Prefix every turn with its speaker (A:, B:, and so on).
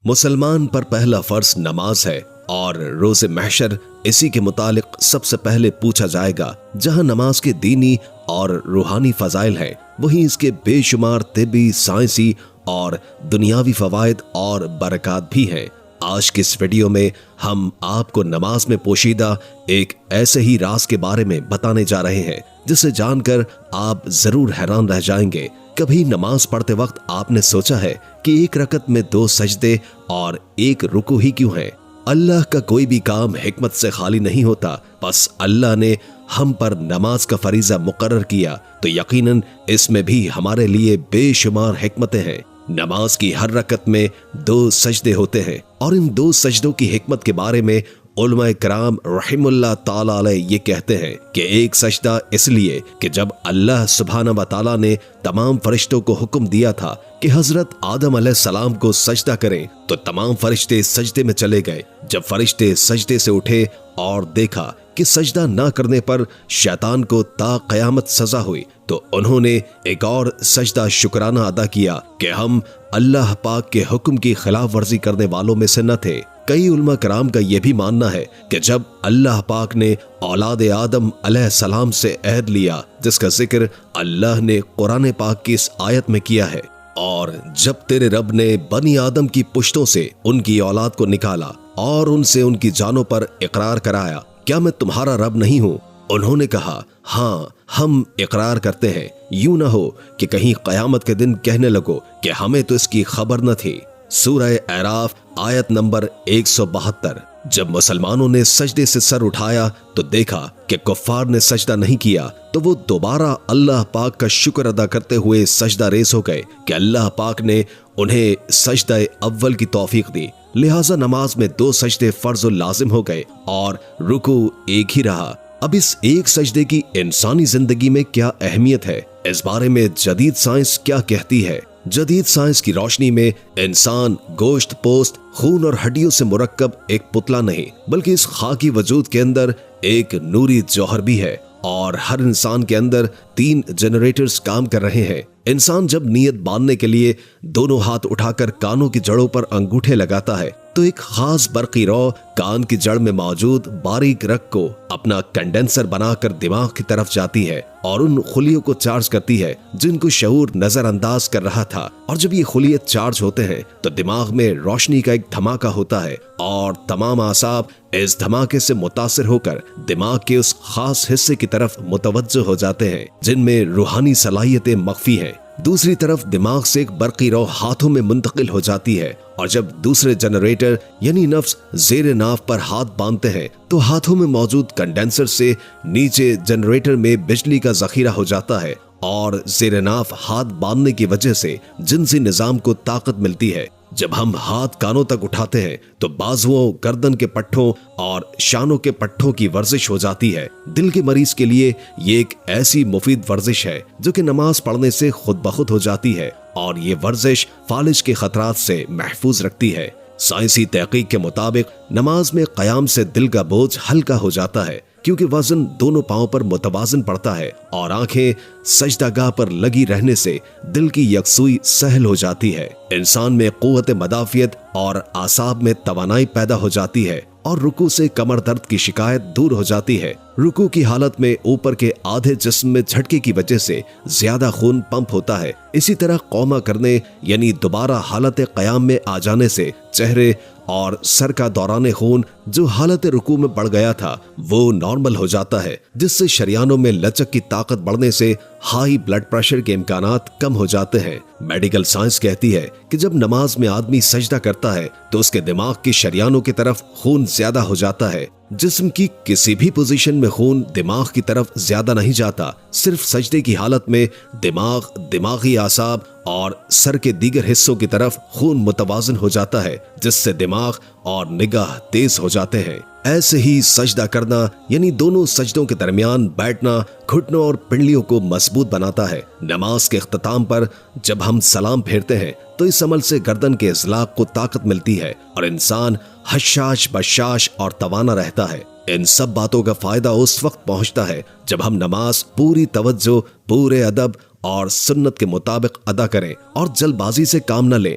A: مسلمان پر پہلا فرض نماز ہے اور روز محشر اسی کے متعلق سب سے پہلے پوچھا جائے گا۔ جہاں نماز کے دینی اور روحانی فضائل ہیں، وہیں اس کے بے شمار طبی، سائنسی اور دنیاوی فوائد اور برکات بھی ہیں۔ آج کی اس ویڈیو میں ہم آپ کو نماز میں پوشیدہ ایک ایسے ہی راز کے بارے میں بتانے جا رہے ہیں جسے جان کر آپ ضرور حیران رہ جائیں گے۔ کبھی نماز پڑھتے وقت آپ نے سوچا ہے کہ ایک رکعت میں 2 سجدے اور 1 رکوع ہی کیوں ہے؟ اللہ کا کوئی بھی کام حکمت سے خالی نہیں ہوتا۔ بس اللہ نے ہم پر نماز کا فریضہ مقرر کیا تو یقیناً اس میں بھی ہمارے لیے بے شمار حکمتیں ہیں۔ نماز کی ہر رکعت میں 2 سجدے ہوتے ہیں اور ان 2 سجدوں کی حکمت کے بارے میں علماء کرام رحم اللہ تعالی علیہ یہ کہتے ہیں کہ ایک سجدہ اس لیے کہ جب اللہ سبحانہ و تعالی نے تمام فرشتوں کو حکم دیا تھا کہ حضرت آدم علیہ السلام کو سجدہ کریں تو تمام فرشتے سجدے میں چلے گئے۔ جب فرشتے سجدے سے اٹھے اور دیکھا کہ سجدہ نہ کرنے پر شیطان کو تا قیامت سزا ہوئی تو انہوں نے ایک اور سجدہ شکرانہ ادا کیا کہ ہم اللہ پاک کے حکم کی خلاف ورزی کرنے والوں میں سے نہ تھے۔ کئی علماء کرام کا یہ بھی ماننا ہے کہ جب اللہ پاک نے اولاد آدم علیہ السلام سے عہد لیا جس کا ذکر اللہ نے قرآن پاک کی اس آیت میں کیا ہے، اور جب تیرے رب نے بنی آدم کی پشتوں سے ان کی اولاد کو نکالا اور ان سے ان کی جانوں پر اقرار کرایا، کیا میں تمہارا رب نہیں ہوں؟ انہوں نے کہا ہاں ہم اقرار کرتے ہیں، یوں نہ ہو کہ کہیں قیامت کے دن کہنے لگو کہ ہمیں تو اس کی خبر نہ تھی۔ سورہ اعراف آیت نمبر 172۔ جب مسلمانوں نے سجدے سے سر اٹھایا تو دیکھا کہ کفار نے سجدہ نہیں کیا تو وہ دوبارہ اللہ پاک کا شکر ادا کرتے ہوئے سجدہ ریز ہو گئے کہ اللہ پاک نے انہیں سجدہ اول کی توفیق دی، لہٰذا نماز میں 2 سجدے فرض و لازم ہو گئے اور رکوع ایک ہی رہا۔ اب اس ایک سجدے کی انسانی زندگی میں کیا اہمیت ہے، اس بارے میں جدید سائنس کیا کہتی ہے؟ جدید سائنس کی روشنی میں انسان گوشت پوست خون اور ہڈیوں سے مرکب ایک پتلا نہیں بلکہ اس خاکی وجود کے اندر ایک نوری جوہر بھی ہے، اور ہر انسان کے اندر 3 جنریٹرز کام کر رہے ہیں۔ انسان جب نیت باندھنے کے لیے دونوں ہاتھ اٹھا کر کانوں کی جڑوں پر انگوٹھے لگاتا ہے تو ایک خاص برقی رو کان کی جڑ میں موجود باریک رگ کو اپنا کنڈنسر بنا کر دماغ کی طرف جاتی ہے اور ان خلیوں کو چارج کرتی ہے جن کو شعور نظر انداز کر رہا تھا، اور جب یہ خلیے چارج ہوتے ہیں تو دماغ میں روشنی کا ایک دھماکہ ہوتا ہے اور تمام اعصاب اس دھماکے سے متاثر ہو کر دماغ کے اس خاص حصے کی طرف متوجہ ہو جاتے ہیں جن میں روحانی صلاحیتیں مخفی ہیں۔ دوسری طرف دماغ سے ایک برقی رو ہاتھوں میں منتقل ہو جاتی ہے، اور جب دوسرے جنریٹر یعنی نفس زیر ناف پر ہاتھ باندھتے ہیں تو ہاتھوں میں موجود کنڈنسر سے نیچے جنریٹر میں بجلی کا ذخیرہ ہو جاتا ہے، اور زیر ناف ہاتھ باندھنے کی وجہ سے جنسی نظام کو طاقت ملتی ہے۔ جب ہم ہاتھ کانوں تک اٹھاتے ہیں تو بازوؤں، گردن کے پٹھوں اور شانوں کے پٹھوں کی ورزش ہو جاتی ہے۔ دل کے مریض کے لیے یہ ایک ایسی مفید ورزش ہے جو کہ نماز پڑھنے سے خود بخود ہو جاتی ہے، اور یہ ورزش فالج کے خطرات سے محفوظ رکھتی ہے۔ سائنسی تحقیق کے مطابق نماز میں قیام سے دل کا بوجھ ہلکا ہو جاتا ہے کیونکہ وزن دونوں پاؤں پر متوازن پڑتا ہے، اور آنکھیں سجدہ گاہ پر لگی رہنے سے دل کی یکسوئی سہل ہو جاتی ہے۔ انسان میں قوت مدافعت اور اعصاب میں توانائی پیدا ہو جاتی ہے، اور رکوع سے کمر درد کی شکایت دور ہو جاتی ہے۔ رکوع کی حالت میں اوپر کے آدھے جسم میں جھٹکے کی وجہ سے زیادہ خون پمپ ہوتا ہے۔ اسی طرح قوما کرنے یعنی دوبارہ حالت قیام میں آ جانے سے چہرے اور سر کا دوران خون جو حالت رکوع میں بڑھ گیا تھا وہ نارمل ہو جاتا ہے، جس سے شریانوں میں لچک کی طاقت بڑھنے سے ہائی بلڈ پریشر کے امکانات کم ہو جاتے ہیں۔ میڈیکل سائنس کہتی ہے کہ جب نماز میں آدمی سجدہ کرتا ہے تو اس کے دماغ کی شریانوں کی طرف خون زیادہ ہو جاتا ہے۔ جسم کی کسی بھی پوزیشن میں خون دماغ کی طرف زیادہ نہیں جاتا، صرف سجدے کی حالت میں دماغ، دماغی اعصاب اور سر کے دیگر حصوں کی طرف خون متوازن ہو جاتا ہے، جس سے دماغ اور نگاہ تیز ہو جاتے ہیں۔ ایسے ہی سجدہ کرنا یعنی دونوں سجدوں کے درمیان بیٹھنا گھٹنوں اور پنڈلیوں کو مضبوط بناتا ہے۔ نماز کے اختتام پر جب ہم سلام پھیرتے ہیں تو اس عمل سے گردن کے اضلاع کو طاقت ملتی ہے اور انسان حشاش بشاش اور توانا رہتا ہے۔ ان سب باتوں کا فائدہ اس وقت پہنچتا ہے جب ہم نماز پوری توجہ، پورے ادب اور سنت کے مطابق ادا کریں اور جلد بازی سے کام نہ لیں۔